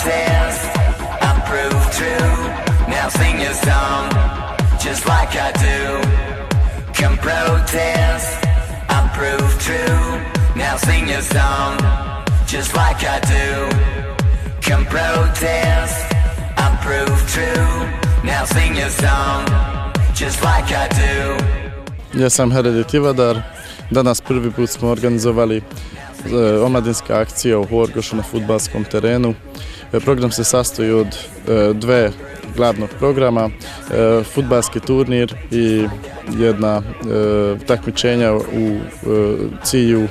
protest and prove true. Now sing your song just like I do. Come protest and prove true. Now sing your song just like I do. Come protest and prove true. Now sing your song just like I do. Ja sam heredi Tivadar. Danas prvi put smo organizovali omladinska akcija u Horgošu na fudbalskom terenu. Program se sastoji od dve glavnog programa, fudbalski turnir i jedna takmičenja u cilju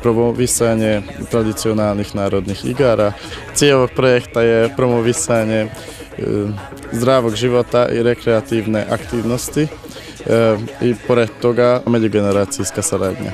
promovisanje tradicionalnih narodnih igara. Cilj ovog projekta je promovisanje zdravog života i rekreativne aktivnosti i pored toga međugeneracijska saradnja.